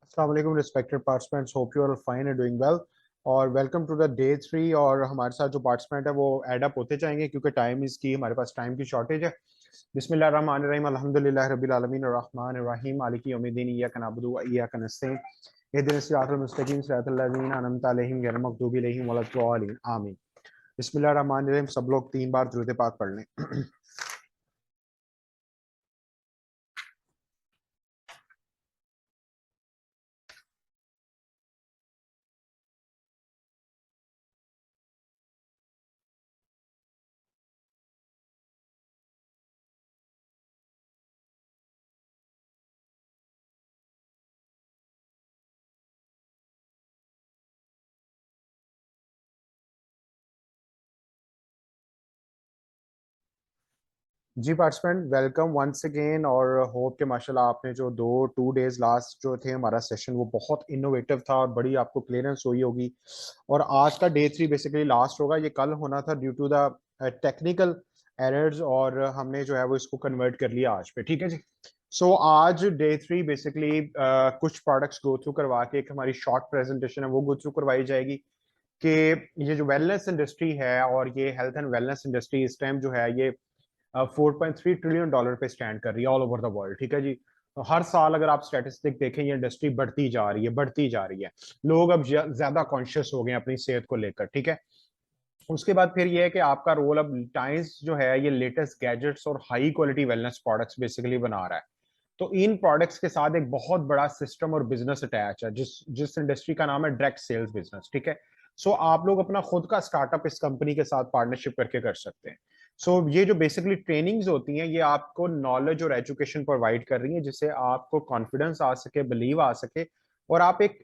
अस्सलाम वालेकुम respected participants, hope you are fine and doing well और वेलकम टू द डे 3। और हमारे साथ जो पार्टिसिपेंट है वो ऐड अप होते जाएंगे क्योंकि टाइम इज की, हमारे पास टाइम की शॉर्टेज है। बिस्मिल्लाह रहमान रहीम, अल्हम्दुलिल्लाह रब्बिल आलमीन अर्रहमान अर्रहीम मालिकी यौमिद्दीन, इय्याका नअबुदु व इय्याका नस्तईन, इहदिनस सिरातल मुस्तकीम सिरातल लज़ीना अनअमता अलैहिम गैरिल मग़दूबि अलैहिम वलद्दालिन, आमीन। बिस्मिल्लाह रहमान रहीम। सब लोग 3 बार दुरूद पाक पढ़ लें। जी पार्टिसिपेंट, वेलकम वंस अगेन। और होप के माशाल्लाह आपने जो 2 डेज लास्ट जो थे हमारा सेशन वो बहुत इनोवेटिव था और बड़ी आपको क्लियरेंस हुई होगी। और आज का डे 3 बेसिकली लास्ट होगा। ये कल होना था due to the technical errors, और हमने जो है वो इसको कन्वर्ट कर लिया आज पे। ठीक है जी। सो आज डे 3 बेसिकली कुछ प्रोडक्ट्स गो थ्रू करवा के एक हमारी शॉर्ट प्रेजेंटेशन है वो गो थ्रू करवाई जाएगी कि ये जो वेलनेस इंडस्ट्री है और ये हेल्थ एंड वेलनेस इंडस्ट्री इस टाइम जो है ये $4.3 ट्रिलियन पे स्टैंड कर रही है ऑल ओवर द वर्ल्ड। ठीक है जी। तो हर साल अगर आप स्टैटिस्टिक देखें ये इंडस्ट्री बढ़ती जा रही है, बढ़ती जा रही है। लोग अब ज्यादा कॉन्शियस हो गए अपनी सेहत को लेकर। ठीक है। उसके बाद फिर ये है कि आपका रोल अब टाइम्स जो है ये लेटेस्ट गैजेट्स और high quality wellness products basically बना रहा है। तो इन प्रोडक्ट्स के साथ एक बहुत बड़ा सिस्टम और बिजनेस अटैच है जिस जिस इंडस्ट्री का नाम है डायरेक्ट सेल्स बिजनेस। ठीक है। सो आप लोग अपना खुद का स्टार्टअप इस कंपनी के साथ पार्टनरशिप करके कर सकते हैं। ये जो बेसिकली ट्रेनिंग्स होती हैं ये आपको नॉलेज और एजुकेशन प्रोवाइड कर रही है जिससे आपको कॉन्फिडेंस आ सके, बिलीव आ सके और आप एक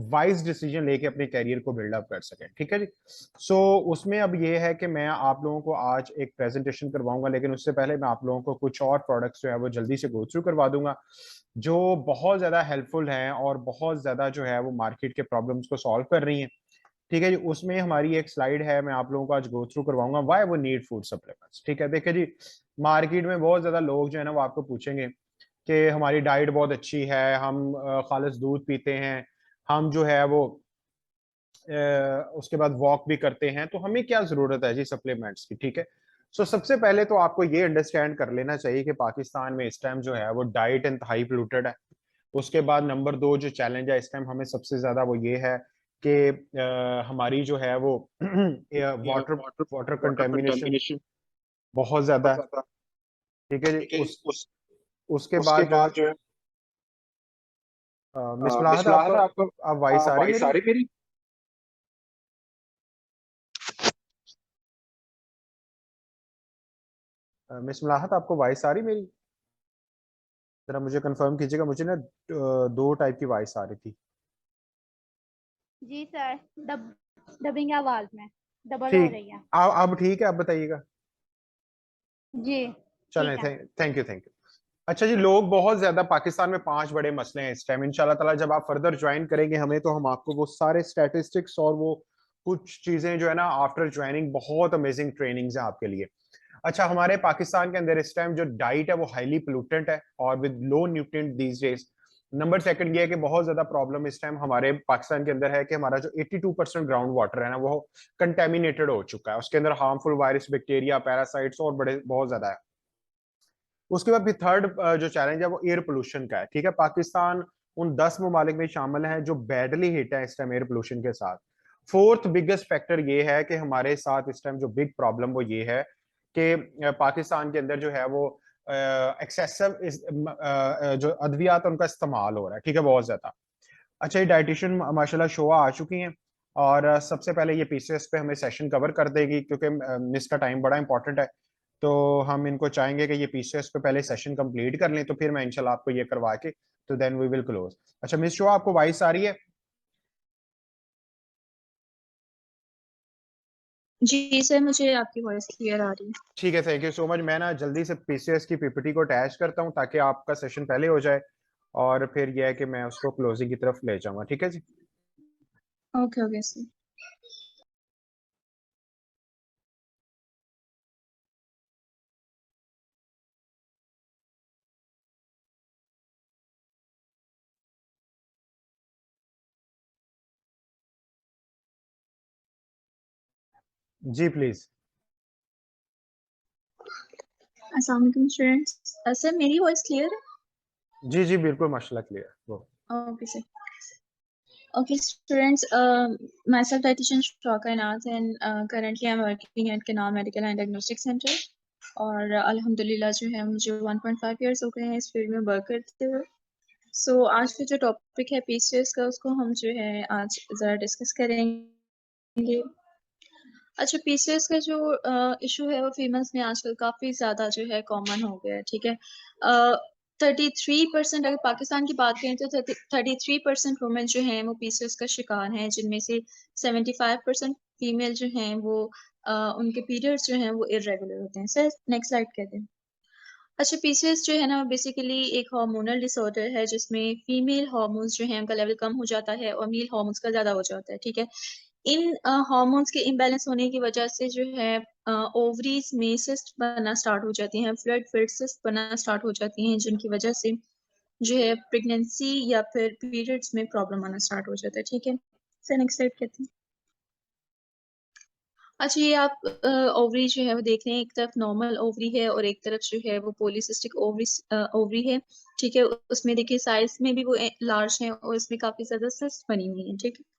वाइज डिसीजन लेके अपने कैरियर को बिल्डअप कर सकें। ठीक है जी। उसमें अब ये है कि मैं आप लोगों को आज एक प्रेजेंटेशन करवाऊंगा, लेकिन उससे पहले मैं आप लोगों को कुछ और प्रोडक्ट्स जो है वो जल्दी से गो थ्रू करवा दूंगा जो बहुत ज्यादा हेल्पफुल हैं और बहुत ज्यादा जो है वो मार्केट के प्रॉब्लम्स को सॉल्व कर रही हैं। ठीक है जी। उसमें हमारी एक स्लाइड है, मैं आप लोगों को आज गो थ्रू करवाऊंगा व्हाई वो नीड फूड सप्लीमेंट्स। ठीक है। देखिए जी, मार्केट में बहुत ज्यादा लोग जो है ना वो आपको पूछेंगे कि हमारी डाइट बहुत अच्छी है, हम खालिस दूध पीते हैं, हम जो है वो उसके बाद वॉक भी करते हैं, तो हमें क्या जरूरत है जी सप्लीमेंट्स की। ठीक है। सबसे पहले तो आपको ये अंडरस्टैंड कर लेना चाहिए कि पाकिस्तान में इस टाइम जो है वो डाइट इंतहाई पोल्यूटेड है। उसके बाद नंबर 2 जो चैलेंज है इस टाइम हमें सबसे ज्यादा वो ये है कि हमारी जो है वो water water water water contamination contamination बहुत ज्यादा बहुत है। ज्यादा। ठीक है जी। ठीक है। उस उसके उसके बाद जो है बाद जो है मिस मलाहत मिसलाहत आपको, है आपको। आप वॉइस आ रही वॉइस मेरी? आ रही मेरी? मिस मलाहत आपको वॉइस आ रही मेरी? जरा मुझे कंफर्म कीजिएगा, मुझे ना 2 टाइप की वॉइस आ रही थी। जी सर, डबिंग आवाज में डबल हो ठीक। रही है। अब ठीक है, अब बताइएगा। जी चलें, ठीक है। Thank you, thank you. अच्छा जी, लोग बहुत ज्यादा पाकिस्तान में 5 बड़े मसले हैं इस टाइम। इंशाल्लाह ताला जब आप फर्दर ज्वाइन करेंगे हमें तो हम आपको वो सारे स्टैटिस्टिक्स और वो कुछ चीजें जो है ना आफ्टर ज्वाइनिंग बहुत अमेजिंग ट्रेनिंग्स हैं आपके लिए। अच्छा, हमारे पाकिस्तान के अंदर इस टाइम जो डाइट है वो हाईली पोल्यूटेंट है और with low nutrient these days. Number second ये है कि बहुत ज्यादा प्रॉब्लम इस टाइम हमारे पाकिस्तान के अंदर है कि हमारा जो 82% ग्राउंड वाटर है ना वो कंटेमिनेटेड हो चुका है। उसके अंदर हार्मफुल वायरस, बैक्टीरिया, पैरासाइट्स और बड़े बहुत ज्यादा है। उसके बाद फिर थर्ड जो चैलेंज है वो एयर पोल्यूशन का है। ठीक है। पाकिस्तान उन 10 ममालिक में शामिल है जो बैडली हिट है इस टाइम एयर पोल्यूशन के साथ। फोर्थ बिगेस्ट फैक्टर ये है कि हमारे साथ इस टाइम जो बिग प्रॉब्लम वो ये है कि पाकिस्तान के अंदर जो है वो एक्सेसिव जो अद्वियात है, उनका इस्तेमाल हो रहा है। ठीक है, बहुत ज्यादा। अच्छा, ये डाइटिशियन माशाल्लाह शोआ आ चुकी हैं और सबसे पहले ये पीसीएस पे हमें सेशन कवर कर देगी क्योंकि मिस का टाइम बड़ा इंपॉर्टेंट है। तो हम इनको चाहेंगे कि ये पीसीएस पे पहले सेशन कंप्लीट कर लें, तो फिर मैं इंशाल्लाह आपको ये करवा के तो देन वी विल क्लोज। अच्छा मिस शोआ, आपको वॉइस आ रही है? जी सर, मुझे आपकी वॉइस क्लियर आ रही है। ठीक है, थैंक यू सो मच। मैं ना जल्दी से पीसीएस की पीपीटी को अटैच करता हूँ ताकि आपका सेशन पहले हो जाए और फिर यह है कि मैं उसको क्लोजिंग की तरफ ले जाऊंगा। ठीक है जी। Okay okay sir. जी प्लीज। अस्सलाम वालेकुम स्टूडेंट्स। सर मेरी वॉइस क्लियर है? जी जी बिल्कुल माशाल्लाह क्लियर वो। Okay sir. Okay, students, myself dietitian Shwaka Nath and currently I'm working at Canal Medical and Diagnostic Center और अल्हम्दुलिल्लाह जो है मुझे 1.5 years हो गए हैं इस फील्ड में वर्क करते हुए। सो आज का जो टॉपिक है PCOS का उसको हम जो है आज ज़रा डिस्कस करेंगे। अच्छा, PCOS का जो इशू है वो फीमेल्स में आजकल काफ़ी ज़्यादा जो है कॉमन हो गया है, ठीक है। 33% अगर पाकिस्तान की बात करें तो 33% वुमेन जो हैं वो PCOS का शिकार हैं, जिनमें से 75% फीमेल जो हैं वो उनके पीरियड्स जो हैं वो इर्रेगुलर होते हैं। सर नेक्स्ट स्लाइड कहते हैं। अच्छा, PCOS जो है ना बेसिकली एक हार्मोनल डिसऑर्डर है जिसमें फीमेल हार्मोन्स जो हैं उनका लेवल कम हो जाता है और मेल हार्मोन्स का ज़्यादा हो जाता है, ठीक है। इन हार्मोन्स के इम्बैलेंस होने की वजह से जो है ओवरीज में सिस्ट बनना स्टार्ट हो जाती हैं, फ्लड फिल्ड सिस्ट बनना स्टार्ट हो जाती हैं, जिनकी वजह से जो है प्रेगनेंसी या फिर पीरियड्स में प्रॉब्लम आना स्टार्ट हो जाता है, ठीक है। सर नेक्स्ट स्लाइड कहते हैं। अच्छा, ये आप ओवरी जो है वो देख रहे हैं, एक तरफ नॉर्मल ओवरी है और एक तरफ जो है वो पॉलीसिस्टिक ओवरी ओवरी है, ठीक है। उसमें देखिए साइज में भी वो लार्ज है और इसमें काफी ज्यादा सिस्ट बनी हुई है, ठीक है।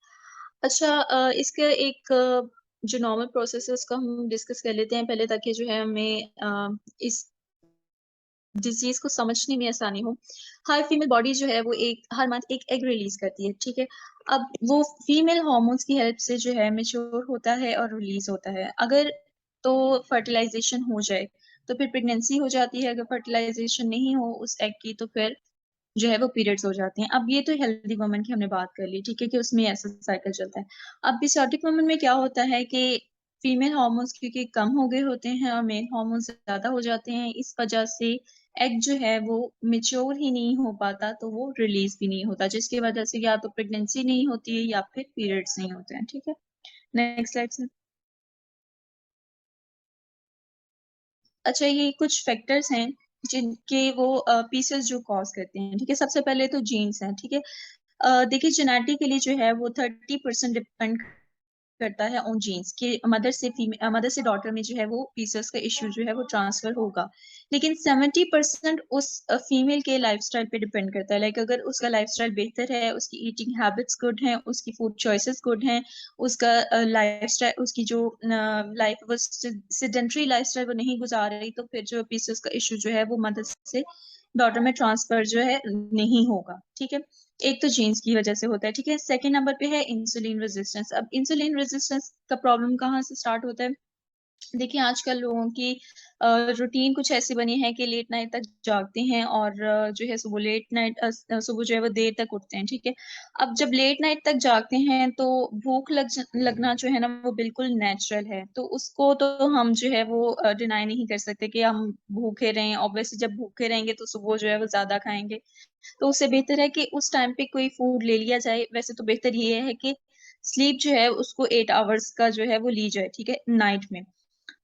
अच्छा, इसका एक जो नॉर्मल प्रोसेस है उसका हम डिस्कस कर लेते हैं पहले, ताकि जो है हमें इस डिजीज को समझने में आसानी हो। हर फीमेल बॉडी जो है वो हर मंथ एक एग रिलीज करती है, ठीक है। अब वो फीमेल हार्मोन्स की हेल्प से जो है मैच्योर होता है और रिलीज होता है। अगर तो फर्टिलाइजेशन हो जाए तो फिर प्रेगनेंसी हो जाती है, अगर फर्टिलाइजेशन नहीं हो उस एग की तो फिर जो है वो पीरियड्स हो जाते हैं। अब ये तो हेल्दी वुमन की हमने बात कर ली, ठीक है, कि उसमें ऐसा साइकिल चलता है। अब पिसोटिक वुमन में क्या होता है कि फीमेल हार्मोन्स क्योंकि कम हो गए होते हैं और मेल हार्मोन्स ज्यादा हो जाते हैं, इस वजह से एग जो है वो मेच्योर ही नहीं हो पाता, तो वो रिलीज भी नहीं होता, जिसकी वजह से या तो प्रेगनेंसी नहीं होती है या फिर पीरियड्स नहीं होते हैं, ठीक है। नेक्स्ट स्लाइड से। अच्छा, ये कुछ फैक्टर्स हैं जिनके वो पीसेस जो कॉज करते हैं, ठीक है। सबसे पहले तो जीन्स हैं, ठीक है। देखिए जेनेटिकली जो है वो 30% डिपेंड करता है ऑन जीन्स कि मदर से डॉटर में जो है वो पीसीओएस का इश्यू जो है वो ट्रांसफर होगा, लेकिन 70% उस फीमेल के लाइफस्टाइल पे डिपेंड करता है। लाइक अगर उसका लाइफस्टाइल बेहतर है, उसकी ईटिंग हैबिट्स गुड हैं, उसकी फूड चॉइसेस गुड हैं, उसका लाइफस्टाइल उसकी जो लाइफ वो सेडेंटरी लाइफस्टाइल वो नहीं गुजार रही, तो फिर जो पीसीओएस का इश्यू जो है वो मदर से डॉटर में ट्रांसफर जो है नहीं होगा, ठीक है। एक तो जीन्स की वजह से होता है, ठीक है। सेकंड नंबर पे है इंसुलिन रेजिस्टेंस। अब इंसुलिन रेजिस्टेंस का प्रॉब्लम कहाँ से स्टार्ट होता है? देखिए आजकल लोगों की रूटीन कुछ ऐसी बनी है कि लेट नाइट तक जागते हैं और जो है सुबह लेट नाइट सुबह जो है वो देर तक उठते हैं, ठीक है। अब जब लेट नाइट तक जागते हैं तो भूख लगना जो है ना वो बिल्कुल नेचुरल है, तो उसको तो हम जो है वो डिनाई नहीं कर सकते कि हम भूखे रहें। ऑब्वियसली जब भूखे रहेंगे तो सुबह जो है वो ज्यादा खाएंगे, तो उससे बेहतर है कि उस टाइम पे कोई फूड ले लिया जाए। वैसे तो बेहतर ये है कि स्लीप जो है उसको 8 आवर्स का जो है वो ली जाए, ठीक है, नाइट में।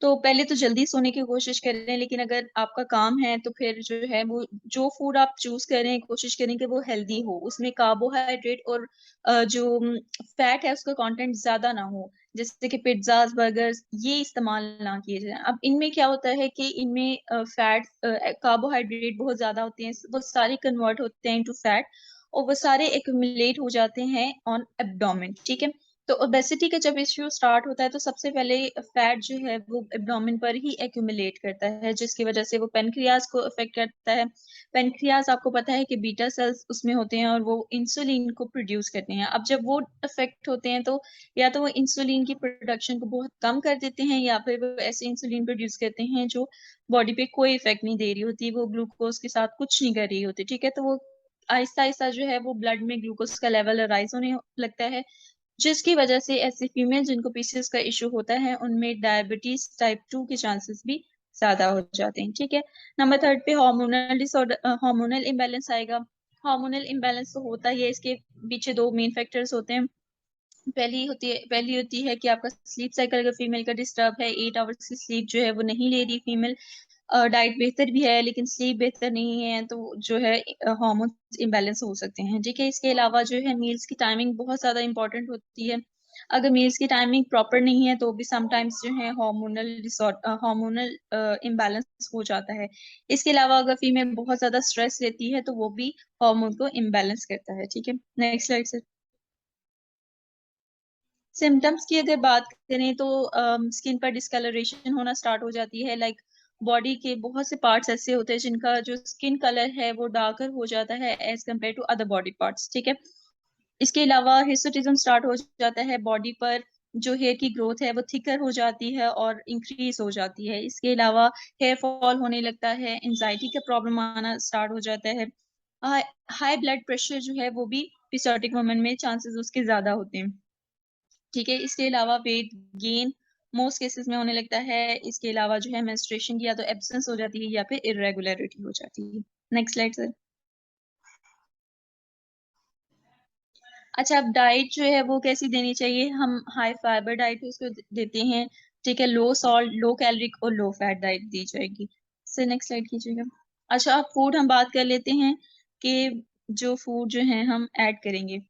तो पहले तो जल्दी सोने की कोशिश करें, लेकिन अगर आपका काम है तो फिर जो है वो जो फूड आप चूज करें कोशिश करें कि वो हेल्दी हो, उसमें कार्बोहाइड्रेट और जो फैट है उसका कंटेंट ज्यादा ना हो, जैसे कि पिज्जाज बर्गर्स ये इस्तेमाल ना किए जाएं। अब इनमें क्या होता है कि इनमें फैट कार्बोहाइड्रेट बहुत ज्यादा होते हैं, वो सारे कन्वर्ट होते हैं इनटू फैट और वो सारे एक्यूमुलेट हो जाते हैं ऑन एब्डोमेन, ठीक है। तो ओबेसिटी का जब इश्यू स्टार्ट होता है तो सबसे पहले फैट जो है वो एब्डोमेन पर ही एक्यूमुलेट करता है, जिसकी वजह से वो पेनक्रियाज को अफेक्ट करता है। पेनक्रियाज आपको पता है कि बीटा सेल्स उसमें होते हैं और वो इंसुलिन को प्रोड्यूस करते हैं। अब जब वो अफेक्ट होते हैं तो या तो वो इंसुलिन की प्रोडक्शन को बहुत कम कर देते हैं या फिर वो ऐसे इंसुलिन प्रोड्यूस करते हैं जो बॉडी पे कोई इफेक्ट नहीं दे रही होती, वो ग्लूकोज के साथ कुछ नहीं कर रही होती, ठीक है। तो वो आहिस्ता आहिस्ता जो है वो ब्लड में ग्लूकोज का लेवल राइज होने लगता है, जिसकी वजह से ऐसी फीमेल जिनको पीसीओएस का इशू होता है उनमें डायबिटीज टाइप 2 के चांसेस भी ज्यादा हो जाते हैं, ठीक है। नंबर थर्ड पे हार्मोनल डिसऑर्डर, हार्मोनल इम्बैलेंस आएगा। हार्मोनल इम्बैलेंस तो होता ही है, इसके पीछे दो मेन फैक्टर्स होते हैं। पहली होती है कि आपका स्लीप साइकिल अगर फीमेल का डिस्टर्ब है, 8 आवर्स की स्लीप जो है वो नहीं ले रही फीमेल, डाइट बेहतर भी है लेकिन स्लीप बेहतर नहीं है, तो जो है हार्मोन्स इम्बैलेंस हो सकते हैं, ठीक है। इसके अलावा जो है मील्स की टाइमिंग बहुत ज्यादा इंपॉर्टेंट होती है। अगर मील्स की टाइमिंग प्रॉपर नहीं है तो भी समटाइम्स जो है हार्मोनल इम्बैलेंस हो जाता है। इसके अलावा अगर फीमेल बहुत ज्यादा स्ट्रेस लेती है तो वो भी हार्मोन को इम्बैलेंस करता है। ठीक है, नेक्स्ट स्लाइड सर। सिम्टम्स की अगर बात करें तो स्किन पर डिस्कलरेशन होना स्टार्ट हो जाती है। लाइक बॉडी के बहुत से पार्ट्स ऐसे होते हैं जिनका जो स्किन कलर है वो डार्कर हो जाता है as compare to other body parts. ठीक है, इसके अलावा हिस्टोटिज्म स्टार्ट हो जाता है। बॉडी पर जो हेयर की ग्रोथ है वो थिकर हो जाती है और इंक्रीज हो जाती है। इसके अलावा हेयर फॉल होने लगता है, एंजाइटी का प्रॉब्लम आना स्टार्ट हो जाता है। हाई ब्लड प्रेशर जो है वो भी पीरियोडिक वुमन में चांसेस उसके ज्यादा होते हैं। ठीक है, इसके अलावा वेट गेन मोस्ट केसेस में होने लगता है। इसके अलावा जो है मेंस्ट्रुएशन की या तो एब्सेंस हो जाती है या फिर इरेगुलरिटी हो जाती है। Next slide sir. अच्छा, अब डाइट जो है वो कैसी देनी चाहिए? हम हाई फाइबर डाइट उसको देते हैं। ठीक है, लो सॉल्ट, लो कैलोरिक और लो फैट डाइट दी जाएगी। सर नेक्स्ट स्लाइड कीजिएगा। अच्छा, अब फूड हम बात कर लेते हैं कि जो फूड जो है हम ऐड करेंगे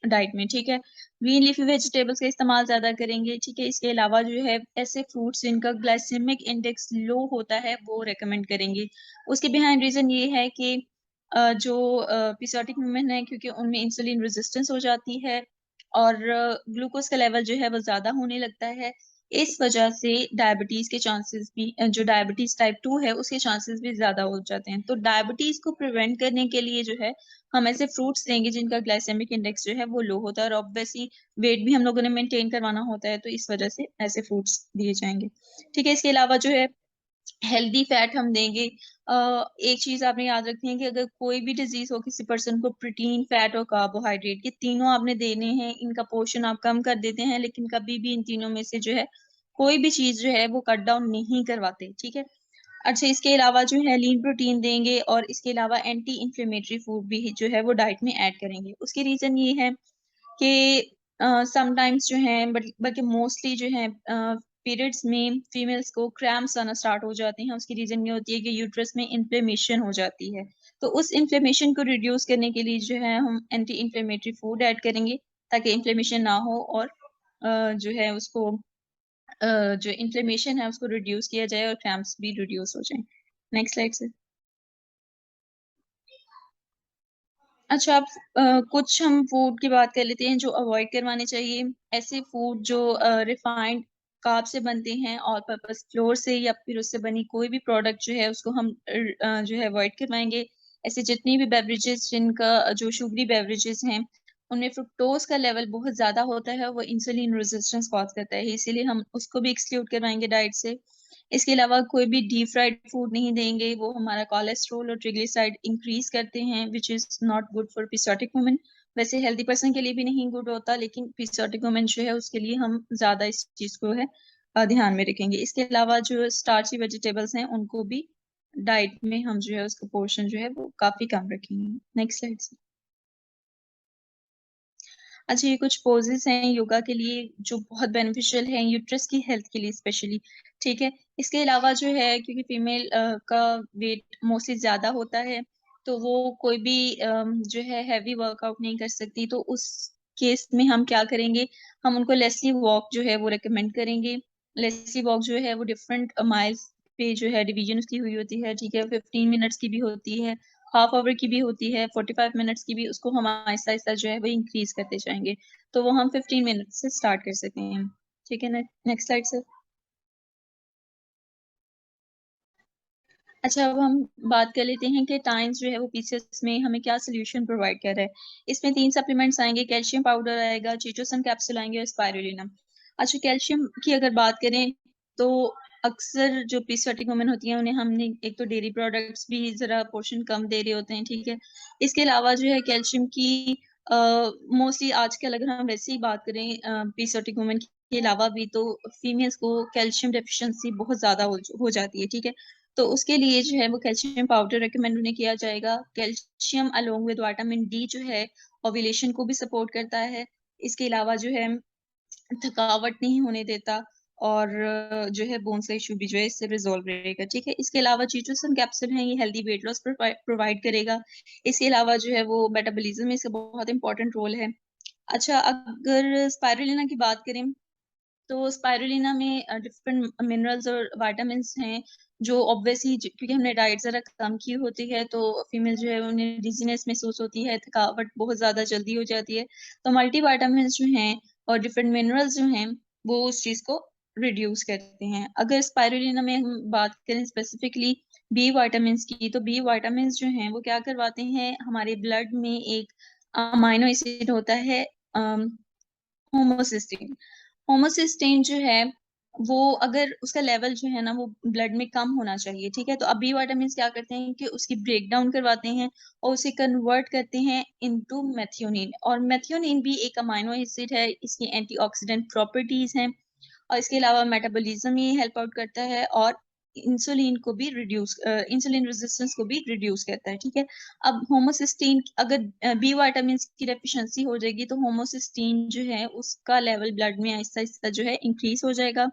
डाइट में। ठीक है, ग्रीन लीफी वेजिटेबल्स का इस्तेमाल ज्यादा करेंगे। ठीक है, इसके अलावा जो है ऐसे फ्रूट्स जिनका ग्लाइसेमिक इंडेक्स लो होता है वो रेकमेंड करेंगे। उसके बिहाइंड रीजन ये है कि जो पीरियोडिक वुमेन है क्योंकि उनमें इंसुलिन रेजिस्टेंस हो जाती है और ग्लूकोज का लेवल जो है वो ज्यादा होने लगता है। इस वजह से डायबिटीज के चांसेस भी जो डायबिटीज टाइप 2 है उसके चांसेस भी ज्यादा हो जाते हैं। तो डायबिटीज को प्रिवेंट करने के लिए जो है हम ऐसे फ्रूट्स देंगे जिनका ग्लाइसेमिक इंडेक्स जो है वो लो होता है और ऑब्वियसली वेट भी हम लोगों ने मेंटेन करवाना होता है, तो इस वजह से ऐसे फ्रूट्स दिए जाएंगे। ठीक है, इसके अलावा जो है हेल्दी फैट हम देंगे। एक चीज आपने याद रखनी है कि अगर कोई भी डिजीज हो किसी पर्सन को, प्रोटीन, फैट और कार्बोहाइड्रेट ये तीनों आपने देने हैं। इनका पोर्शन आप कम कर देते हैं लेकिन कभी भी इन तीनों में से जो है कोई भी चीज जो है वो कट डाउन नहीं करवाते। ठीक है, अच्छा, इसके अलावा जो है लीन प्रोटीन देंगे और इसके अलावा एंटी इंफ्लेमेटरी फूड भी जो है वो डाइट में ऐड करेंगे। उसकी रीजन ये है कि समटाइम्स जो है बल्कि मोस्टली जो है पीरियड्स में फीमेल्स को क्रैम्प्स आना स्टार्ट हो जाते हैं। उसकी रीजन ये होती है कि यूट्रस में इन्फ्लेमेशन हो जाती है। तो उस इन्फ्लेमेशन को रिड्यूस करने के लिए जो है हम एंटी इंफ्लेमेटरी फूड ऐड करेंगे ताकि इन्फ्लेमेशन ना हो और जो है उसको जो इन्फ्लेमेशन है उसको रिड्यूस किया जाए और क्रैम्प्स भी रिड्यूस हो जाए। नेक्स्ट स्लाइड से। अच्छा, अब कुछ हम फूड की बात कर लेते हैं जो अवॉइड करवाने चाहिए। ऐसे फूड जो रिफाइंड कार्ब से बनते हैं, ऑल पर्पस फ्लोर से या फिर उससे बनी कोई भी प्रोडक्ट जो है उसको हम जो है अवॉइड करवाएंगे। ऐसे जितनी भी बेवरेजेस जिनका जो शुगरी बेवरेजेस हैं उनमें फ्रुक्टोज का लेवल बहुत ज्यादा होता है, वो इंसुलिन रेजिस्टेंस कॉज करता है, इसीलिए हम उसको भी एक्सक्लूड करवाएंगे डाइट से। इसके अलावा कोई भी डीप फ्राइड फूड नहीं देंगे, वो हमारा कोलेस्ट्रोल और ट्रिग्लिसराइड इंक्रीज करते हैं which is not good for periodic women. वैसे हेल्दी पर्सन के लिए भी नहीं गुड होता लेकिन पीरियोडिक वुमेन जो है उसके लिए हम ज्यादा इस चीज को है ध्यान में रखेंगे। इसके अलावा जो स्टार्ची वेजिटेबल्स हैं उनको भी डाइट में हम जो है उसका पोर्शन जो है वो काफी कम रखेंगे। Next slide. अच्छा, ये कुछ पोजेस हैं योगा के लिए जो बहुत बेनिफिशियल हैं यूट्रस की हेल्थ के लिए स्पेशली। ठीक है, इसके अलावा जो है क्योंकि फीमेल का वेट मोस्टली ज्यादा होता है तो वो कोई भी जो है हैवी वर्कआउट नहीं कर सकती, तो उस केस में हम क्या करेंगे, हम उनको लेस्ली वॉक जो है वो रेकमेंड करेंगे। लेस्ली वॉक जो है वो डिफरेंट माइल्स पे जो है डिवीजन उसकी हुई होती है। ठीक है, 15 मिनट्स की भी होती है, हाफ आवर की भी होती है, 45 मिनट्स की भी, उसको हम आहिस्ता आहिस्ता जो है वो इंक्रीज करते जाएंगे तो वो हम 15 मिनट से स्टार्ट कर सकते हैं। ठीक है, नेक्स्ट स्लाइड सर। अच्छा, अब हम बात कर लेते हैं कि टाइम्स जो है वो पीसीएस में हमें क्या सोल्यूशन प्रोवाइड कर रहा है। इसमें 3 सप्लीमेंट्स आएंगे, कैल्शियम पाउडर आएगा, चिटोसन कैप्सूल आएंगे और स्पाइरुलिना। अच्छा, कैल्शियम की अगर बात करें तो अक्सर जो पीरियोडिक वुमेन होती हैं उन्हें हमने एक तो डेयरी प्रोडक्ट्स भी जरा पोर्शन कम दे रहे होते हैं। ठीक है, इसके अलावा जो है कैल्शियम की मोस्टली आजकल अगर हम वैसे ही बात करें पीरियोडिक वुमेन के अलावा भी तो फीमेल्स को कैल्शियम डेफिशिएंसी बहुत ज्यादा हो जाती है। ठीक है, तो उसके लिए जो है वो कैल्शियम पाउडर रिकमेंड उन्हें किया जाएगा। Calcium along with vitamin D जो है ओव्यूलेशन को भी सपोर्ट करता है। इसके अलावा जो है थकावट नहीं होने देता और जो है बोन्स का इशू भी जो है इससे रिजॉल्व रहेगा। ठीक है, इसके अलावा चिटोसन कैप्सूल है, ये हेल्दी वेट लॉस प्रोवाइड करेगा। इसके अलावा जो है वो मेटाबॉलिज्म में इसका बहुत इंपॉर्टेंट रोल है। अच्छा, अगर स्पाइरुलिना की बात करें तो स्पाइरुलिना में डिफरेंट मिनरल्स और विटामिन्स हैं जो ऑब्वियसली क्योंकि हमने डाइट ज़रा कम की होती है तो फीमेल जो है उन्हें डिजीनेस महसूस होती है, थकावट बहुत ज़्यादा जल्दी हो जाती है। तो मल्टी विटामिन्स जो हैं और डिफरेंट मिनरल्स जो हैं वो उस चीज़ को रिड्यूस करते हैं। अगर स्पाइरुलिना में हम बात करें स्पेसिफिकली बी विटामिन्स की, तो बी विटामिन्स जो हैं वो क्या करवाते हैं, हमारे ब्लड में एक अमाइनो एसिड होता है होमोसिस्टीन। होमोसिस्टीन जो है वो अगर उसका लेवल जो है ना वो ब्लड में कम होना चाहिए, ठीक है? तो अब बी विटामिन्स क्या करते हैं कि उसकी ब्रेक डाउन करवाते हैं और उसे कन्वर्ट करते हैं इनटू मेथियोनिन, और मेथियोनिन भी एक अमाइनो एसिड है, इसकी एंटीऑक्सीडेंट प्रॉपर्टीज हैं और इसके अलावा मेटाबॉलिज्म ही हेल्प आउट करता है और इंसुलिन रेजिस्टेंस को भी रिड्यूस करता है, ठीक है? अब होमोसिस्टीन अगर बी विटामिन्स की डेफिशिएंसी हो जाएगी तो होमोसिस्टीन जो है उसका लेवल ब्लड में आहिस्ता-आहिस्ता जो है इंक्रीज हो जाएगा,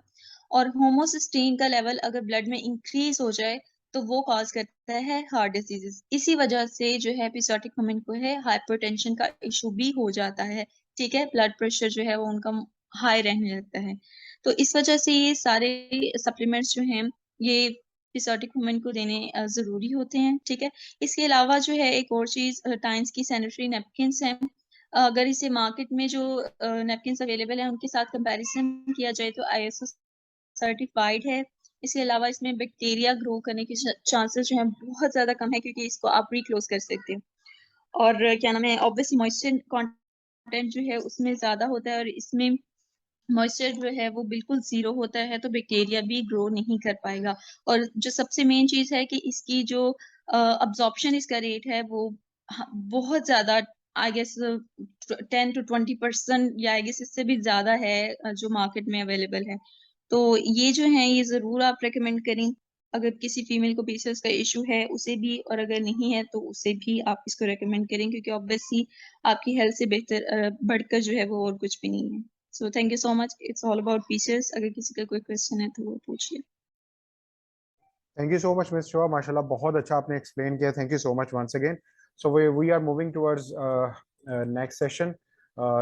और होमोसिस्टीन का लेवल अगर ब्लड में इंक्रीज हो जाए तो वो कॉज करता है हार्ट डिजीजेस। इसी वजह से जो है एपिसोडिक वुमेन को है हाइपरटेंशन का इशू भी हो जाता है, ठीक है? ब्लड प्रेशर जो है वो उनका हाई रहने लगता है। तो इस वजह से ये सारे सप्लीमेंट्स जो हैं ये एपिसोडिक वुमेन को देने ज़रूरी होते हैं, ठीक है? इसके अलावा जो है एक और चीज़ टाइम्स की सैनिटरी नैपकिन्स हैं। अगर इसे मार्केट में जो नैपकिन्स अवेलेबल हैं उनके साथ कंपैरिज़न किया जाए तो आईएसओ सर्टिफाइड है। इसके अलावा इसमें बैक्टीरिया ग्रो करने के चांसेस जो हैं बहुत ज़्यादा कम है क्योंकि इसको आप रीक्लोज़ कर सकते हो। और क्या नाम है, ऑब्वियसली मॉइस्चर कंटेंट जो है उसमें ज़्यादा होता है और इसमें मॉइस्चर जो है वो बिल्कुल ज़ीरो होता है, तो बैक्टीरिया भी ग्रो नहीं कर पाएगा। और जो सबसे मेन चीज़ है कि इसकी जो अब्ज़ॉर्प्शन इसका रेट है वो बहुत ज़्यादा, आई गेस 10 टू 20% या आई गेस इससे भी ज़्यादा है जो मार्केट में अवेलेबल है। तो ये जो है ये ज़रूर आप रिकमेंड करें, अगर किसी फीमेल को पीसीओएस का इश्यू है उसे भी, और अगर नहीं है तो उसे भी आप इसको रिकमेंड करें क्योंकि ऑब्वियसली आपकी हेल्थ से बेहतर बढ़कर जो है वो और कुछ भी नहीं है। So thank you so much. It's all about PCOS. अगर किसी का कोई क्वेश्चन है तो वो पूछिए। Thank you so much miss Shoa, माशाल्लाह बहुत अच्छा आपने एक्सप्लेन किया, thank you so much once again. So we are moving towards next session,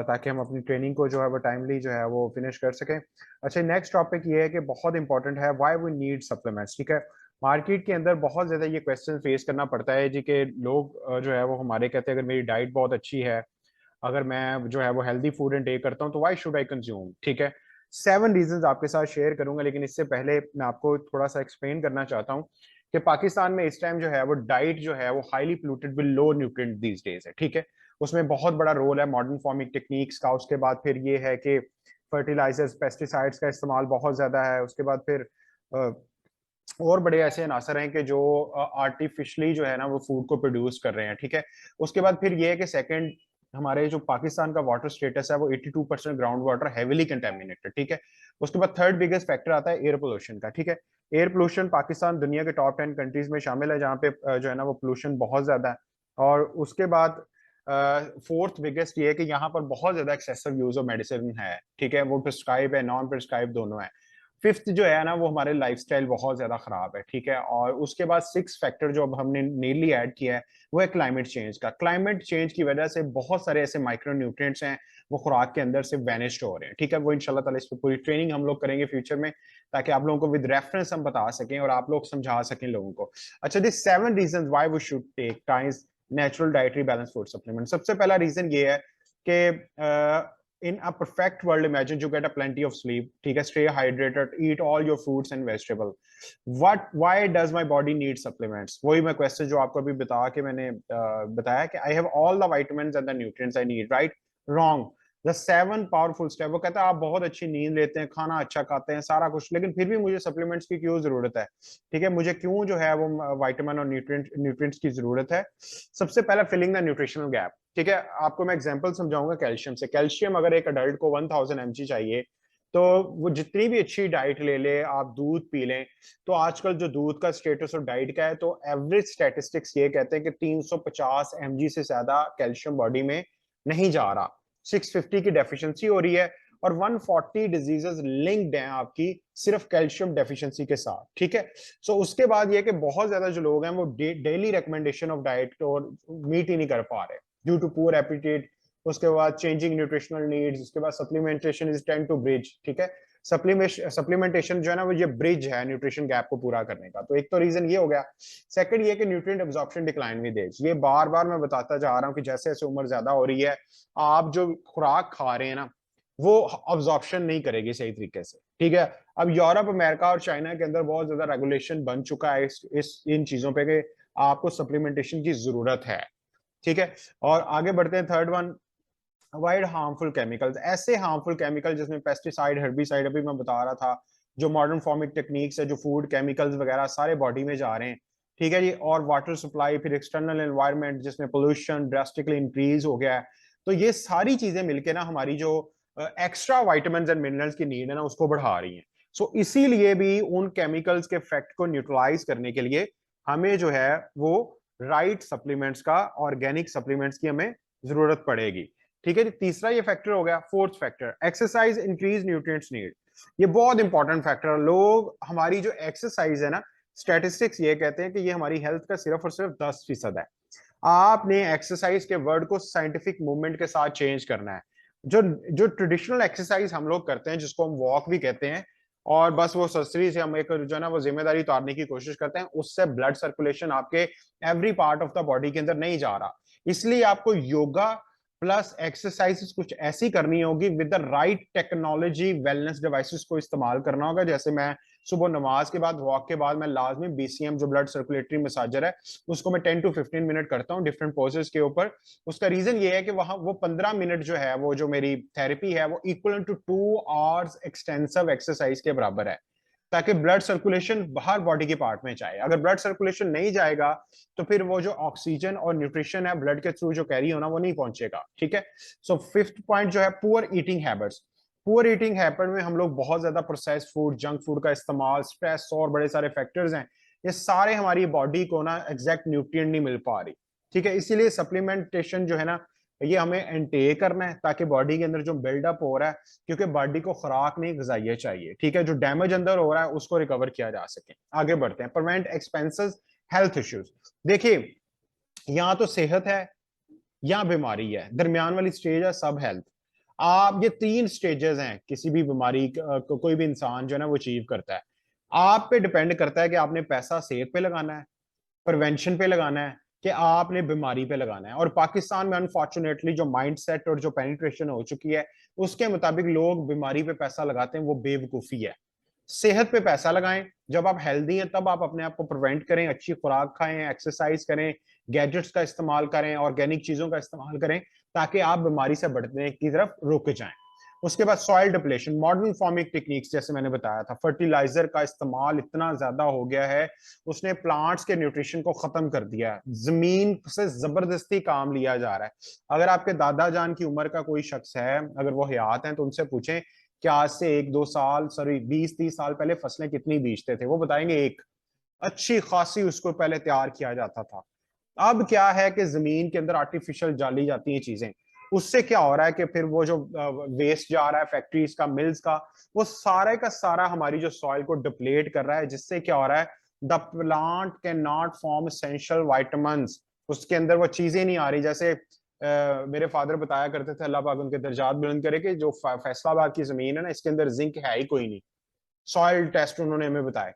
ताकि हम अपनी ट्रेनिंग को जो है वो टाइमली जो है वो फिनिश कर सकें। अच्छा, नेक्स्ट टॉपिक ये है कि बहुत इंपॉर्टेंट है, व्हाई वी नीड सप्लीमेंट्स, ठीक है? मार्केट के अंदर बहुत ज्यादा ये क्वेश्चन फेस करना पड़ता है जी कि लोग जो है वो हमारे कहते हैं अगर मेरी डाइट बहुत अच्छी है, अगर मैं जो है वो हेल्दी फूड इनटेक करता हूँ तो व्हाई शुड आई कंज्यूम, ठीक है? 7 रीजंस आपके साथ शेयर करूंगा, लेकिन इससे पहले मैं आपको थोड़ा सा एक्सप्लेन करना चाहता हूँ कि पाकिस्तान में इस टाइम जो है वो डाइट जो है वो highly polluted with low nutrient these days है, ठीक है? उसमें बहुत बड़ा रोल है मॉडर्न फार्मिंग टेक्निक्स का। उसके बाद फिर ये है कि फर्टिलाइजर्स पेस्टिसाइड्स का इस्तेमाल बहुत ज्यादा है। उसके बाद फिर और बड़े ऐसे अनासर हैं कि जो आर्टिफिशियली जो है ना वो फूड को प्रोड्यूस कर रहे हैं, ठीक है? उसके बाद फिर ये है कि सेकंड, हमारे जो पाकिस्तान का वाटर स्टेटस है वो 82% ग्राउंड वाटर हेविली कंटेमिनेटेड, ठीक है? उसके बाद थर्ड बिगेस्ट फैक्टर आता है एयर पोल्यूशन का, ठीक है? एयर पोल्यूशन, पाकिस्तान दुनिया के टॉप 10 कंट्रीज में शामिल है जहाँ पे जो है ना वो पोल्यूशन बहुत ज्यादा है। और उसके बाद फोर्थ बिगेस्ट ये है कि यहाँ पर बहुत ज्यादा एक्सेसिव यूज ऑफ मेडिसिन है, ठीक है? वो प्रिस्क्राइब है, नॉन प्रिस्क्राइब दोनों है। फिफ्थ जो है ना वो हमारे लाइफस्टाइल बहुत ज्यादा खराब है, ठीक है? और उसके बाद सिक्स फैक्टर जो अब हमने नीली ऐड किया है वो है क्लाइमेट चेंज का। क्लाइमेट चेंज की वजह से बहुत सारे ऐसे माइक्रो न्यूट्रिएंट्स हैं वो खुराक के अंदर से वैनिश्ड हो रहे हैं, ठीक है? वो इंशाल्लाह ताला इस पर पूरी ट्रेनिंग हम लोग करेंगे फ्यूचर में, ताकि आप लोगों को विद रेफरेंस हम बता सकें और आप लोग समझा सकें लोगों को। अच्छा, this 7 reasons why we should take times natural dietary balance food supplement. सबसे पहला रीजन ये है कि in a perfect world, imagine you get a plenty of sleep, ठीक है? Stay hydrated, eat all your fruits and vegetable. Why does my body need supplements? वही मैं question जो आपको अभी मैंने बताया कि I have all the vitamins and the nutrients I need, right? Wrong. The 7 powerful step, वो कहता है आप बहुत अच्छी नींद लेते हैं, खाना अच्छा खाते हैं, सारा कुछ, लेकिन फिर भी मुझे सप्लीमेंट्स की क्यों जरूरत है, ठीक है? मुझे क्यों जो है वो विटामिन और न्यूट्रिएंट्स की जरूरत है? सबसे पहला, फिलिंग द न्यूट्रिशनल गैप, ठीक है? आपको मैं एग्जांपल समझाऊंगा कैल्शियम से। कैल्शियम अगर एक अडल्ट को 1000 mg चाहिए, तो वो जितनी भी अच्छी डाइट ले ले, आप दूध पी लें, तो आजकल जो दूध का स्टेटस और डाइट का है, तो एवरेज स्टैटिस्टिक्स ये कहते हैं कि 350 mg से ज्यादा कैल्शियम बॉडी में नहीं जा रहा। 650 की डेफिशिएंसी हो रही है और 140 डिजीजेस लिंक्ड हैं आपकी सिर्फ कैल्शियम डेफिशिएंसी के साथ, ठीक है? सो उसके बाद ये कि बहुत ज्यादा जो लोग हैं वो डेली रिकमेंडेशन ऑफ डाइट और मीट ही नहीं कर पा रहे ड्यू टू पुअर एपिटाइट, उसके बाद चेंजिंग न्यूट्रिशनल नीड्स, उसके बाद supplementation is tend to bridge, ठीक है। सप्लीमेंटेशन जो है ना वो ये ब्रिज है न्यूट्रिशन गैप को पूरा करने का। तो एक तो रीजन ये हो गया। सेकंड ये कि nutrient absorption decline with age, ये बार बार मैं बताता जा रहा हूँ कि जैसे जैसे उम्र ज्यादा हो रही है आप जो खुराक खा रहे हैं ना वो अब्जॉर्प्शन नहीं करेगी सही तरीके से, ठीक है। अब यूरोप, अमेरिका और चाइना के अंदर बहुत ज्यादा रेगुलेशन बन चुका है इस इन चीजों पे कि आपको सप्लीमेंटेशन की जरूरत है, ठीक है। और आगे बढ़ते हैं, third one, avoid harmful chemicals. ऐसे हार्मफुल केमिकल जिसमें पेस्टिसाइड, हेर्बिसाइड, अभी मैं बता रहा था, जो मॉडर्न फार्मिंग टेक्निक्स है, जो फूड केमिकल्स वगैरह सारे बॉडी में जा रहे हैं, ठीक है जी। और वाटर सप्लाई, फिर एक्सटर्नल एनवायरनमेंट जिसमें पोल्यूशन ड्रास्टिकली इंक्रीज हो गया है। तो ये सारी चीजें मिलके ना हमारी जो एक्स्ट्रा वाइटामिन एंड मिनरल्स की नीड है ना उसको बढ़ा रही हैं। सो इसीलिए भी उन केमिकल्स के इफेक्ट को न्यूट्रलाइज करने के लिए हमें जो है वो राइट सप्लीमेंट्स का, ऑर्गेनिक सप्लीमेंट्स की हमें जरूरत पड़ेगी, ठीक है जी। तीसरा ये फैक्टर हो गया। Fourth factor, exercise increase nutrients need. ये बहुत इंपॉर्टेंट फैक्टर है। लोग, हमारी जो एक्सरसाइज है ना, स्टैटिस्टिक्स ये कहते हैं कि ये हमारी हेल्थ का सिर्फ और सिर्फ 10% है। आपने एक्सरसाइज के वर्ड को साइंटिफिक मूवमेंट के साथ चेंज करना है। जो जो ट्रेडिशनल एक्सरसाइज हम लोग करते हैं जिसको हम वॉक भी कहते हैं, और बस वो सरसरी से हम एक जो है ना वो जिम्मेदारी उतारने की कोशिश करते हैं, उससे ब्लड सर्कुलेशन आपके every part of the body के अंदर नहीं जा रहा। इसलिए आपको योगा प्लस एक्सरसाइजेस कुछ ऐसी करनी होगी with the right technology, wellness devices को इस्तेमाल करना होगा। जैसे मैं सुबह नमाज के बाद, वॉक के बाद, मैं लाजमी BCM जो ब्लड सर्कुलेटरी मसाजर है उसको मैं 10 to 15 मिनट करता हूँ डिफरेंट पोजेस के ऊपर। उसका रीजन ये है कि वहां वो 15 मिनट जो है वो जो मेरी थेरेपी है वो equal to 2 hours extensive exercise के बराबर है, ताकि ब्लड सर्कुलेशन बाहर बॉडी के पार्ट में जाए। अगर ब्लड सर्कुलेशन नहीं जाएगा तो फिर वो जो ऑक्सीजन और न्यूट्रिशन है ब्लड के थ्रू जो कैरी होना वो नहीं पहुंचेगा, ठीक है। सो फिफ्थ पॉइंट जो है, poor eating habits. Poor eating habit में हम लोग बहुत ज्यादा प्रोसेस्ड फूड, जंक फूड का इस्तेमाल, स्ट्रेस और बड़े सारे फैक्टर्स हैं, ये सारे हमारी बॉडी को ना एग्जैक्ट न्यूट्रिएंट नहीं मिल पा रही, ठीक है। इसीलिए सप्लीमेंटेशन जो है ना ये हमें एंटेक करना है ताकि बॉडी के अंदर जो बिल्डअप हो रहा है, क्योंकि बॉडी को खुराक नहीं गजाइया चाहिए, ठीक है, जो डैमेज अंदर हो रहा है उसको रिकवर किया जा सके। आगे बढ़ते हैं, प्रिवेंट एक्सपेंसेस, हेल्थ इश्यूज। देखिए यहाँ तो सेहत है, यहाँ बीमारी है, दरमियान वाली स्टेज है सब हेल्थ। आप, ये 3 स्टेजेस हैं किसी भी बीमारी कोई भी इंसान जो है ना वो अचीव करता है। आप पे डिपेंड करता है कि आपने पैसा सेहत पे लगाना है, प्रिवेंशन पे लगाना है, कि आपने बीमारी पे लगाना है। और पाकिस्तान में अनफॉर्चुनेटली जो माइंडसेट और जो पेनिट्रेशन हो चुकी है उसके मुताबिक लोग बीमारी पे पैसा लगाते हैं, वो बेवकूफी है। सेहत पे पैसा लगाएं, जब आप हेल्दी हैं तब आप अपने आप को प्रिवेंट करें, अच्छी खुराक खाएं, एक्सरसाइज करें, गैजेट्स का इस्तेमाल करें, ऑर्गेनिक चीजों का इस्तेमाल करें, ताकि आप बीमारी से बढ़ने की तरफ रुक जाएं। उसके बाद soil depletion, modern farming techniques जैसे मैंने बताया था, फर्टिलाइजर का इस्तेमाल इतना ज्यादा हो गया है, उसने प्लांट्स के न्यूट्रिशन को खत्म कर दिया है, जमीन से जबरदस्ती काम लिया जा रहा है। अगर आपके दादा जान की उम्र का कोई शख्स है, अगर वो हयात हैं, तो उनसे पूछें कि आज से 1-2 साल, सॉरी 20-30 साल पहले फसलें कितनी बीजते थे, वो बताएंगे एक अच्छी खासी उसको पहले तैयार किया जाता था। अब क्या है कि जमीन के अंदर आर्टिफिशियल डाली जाती हैं चीजें, उससे क्या हो रहा है कि फिर वो जो वेस्ट जा रहा है फैक्ट्रीज का, मिल्स का, वो सारे का सारा हमारी जो सॉइल को डिप्लेट कर रहा है, जिससे क्या हो रहा है, the plant can not form essential vitamins, उसके अंदर वो चीजें नहीं आ रही। जैसे मेरे फादर बताया करते थे, अल्लाह पाक उनके दर्जात बुलंद करे, कि जो फैसलाबाद की जमीन है ना इसके अंदर जिंक है ही कोई नहीं। सॉइल टेस्ट उन्होंने हमें बताए,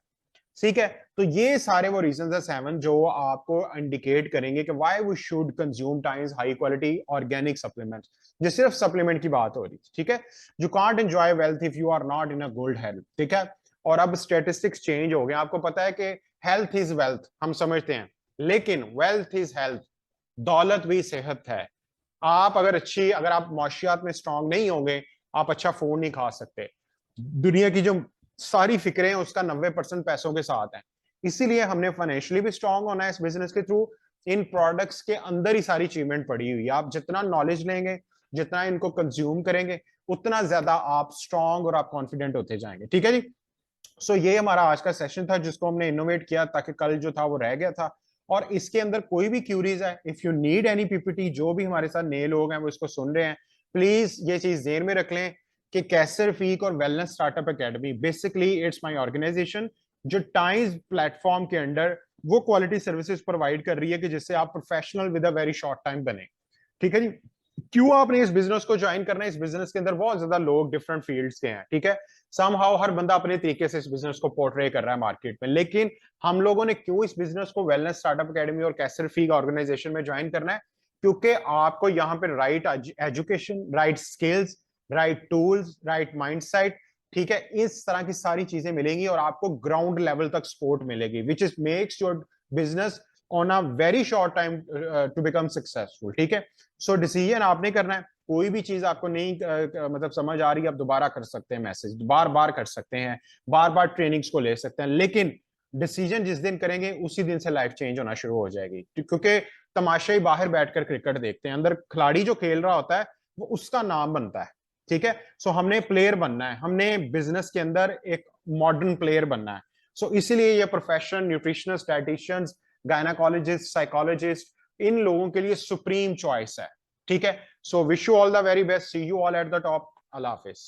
ठीक है। तो ये सारे वो रीजंस है 7 जो आपको इंडिकेट करेंगे कि why we should consume times high quality organic supplements. ये सिर्फ सप्लीमेंट की बात हो रही है, ठीक है। You can't enjoy wealth if you are not in a good health, ठीक है। और अब स्टेटिस्टिक्स चेंज हो गए, आपको पता है कि हेल्थ इज वेल्थ हम समझते हैं, लेकिन वेल्थ इज हेल्थ, दौलत भी सेहत है। आप अगर आप माशियात में स्ट्रांग नहीं होंगे, आप अच्छा फोन नहीं खा सकते। दुनिया की जो सारी फिक्रें हैं उसका 90% पैसों के साथ है। इसीलिए हमने फाइनेंशियली भी स्ट्रांग होना है इस बिजनेस के थ्रू। इन प्रोडक्ट्स के अंदर ही सारी अचीवमेंट पड़ी हुई है। आप जितना नॉलेज लेंगे, जितना इनको कंज्यूम करेंगे, उतना ज्यादा आप स्ट्रांग और आप कॉन्फिडेंट होते जाएंगे, ठीक है जी। सो ये हमारा आज का सेशन था जिसको हमने इनोवेट किया, ताकि कल जो था वो रह गया था। और इसके अंदर कोई भी क्यूरीज है, if you need any PPT, जो भी हमारे साथ नए लोग हैं वो इसको सुन रहे हैं, प्लीज ये चीज ध्यान में रख लें कि कैसर फीक और wellness startup academy basically it's my organization, जो टाइम्स प्लेटफॉर्म के अंडर वो क्वालिटी सर्विसेज प्रोवाइड कर रही है कि जिससे आप professional with a very short time बने, ठीक है जी। क्यों आपने इस बिजनेस को ज्वाइन करना है? इस बिजनेस के अंदर बहुत ज्यादा लोग डिफरेंट फील्ड्स के हैं, ठीक है, समहाउ हर बंदा अपने तरीके से इस बिजनेस को पोर्ट्रे कर रहा है मार्केट में, लेकिन हम लोगों ने क्यों इस बिजनेस को वेलनेस स्टार्टअप एकेडमी और कैसर फीग ऑर्गेनाइजेशन में ज्वाइन करना है? क्योंकि आपको यहाँ पे right education, right skills, right tools, right mindset, ठीक है, इस तरह की सारी चीजें मिलेंगी और आपको ग्राउंड लेवल तक सपोर्ट मिलेगी, which is makes your business on a very short time to become successful, ठीक है। सो डिसीजन आपने करना है। कोई भी चीज आपको नहीं मतलब समझ आ रही है, आप दोबारा कर सकते हैं मैसेज, बार बार कर सकते हैं, बार बार ट्रेनिंग्स को ले सकते हैं, लेकिन डिसीजन जिस दिन करेंगे उसी दिन से लाइफ चेंज होना शुरू हो जाएगी, क्योंकि तमाशाई बाहर बैठकर क्रिकेट देखते हैं, अंदर खिलाड़ी जो खेल रहा होता है वो उसका नाम बनता है, ठीक है। सो हमने प्लेयर बनना है, हमने बिजनेस के अंदर एक मॉडर्न प्लेयर बनना है। सो इसीलिए ये profession, nutritionist, dieticians, gynaecologist, psychologist, इन लोगों के लिए सुप्रीम चॉइस है, ठीक है। So wish you all the very best, see you all at the top, अल्लाह हाफिज।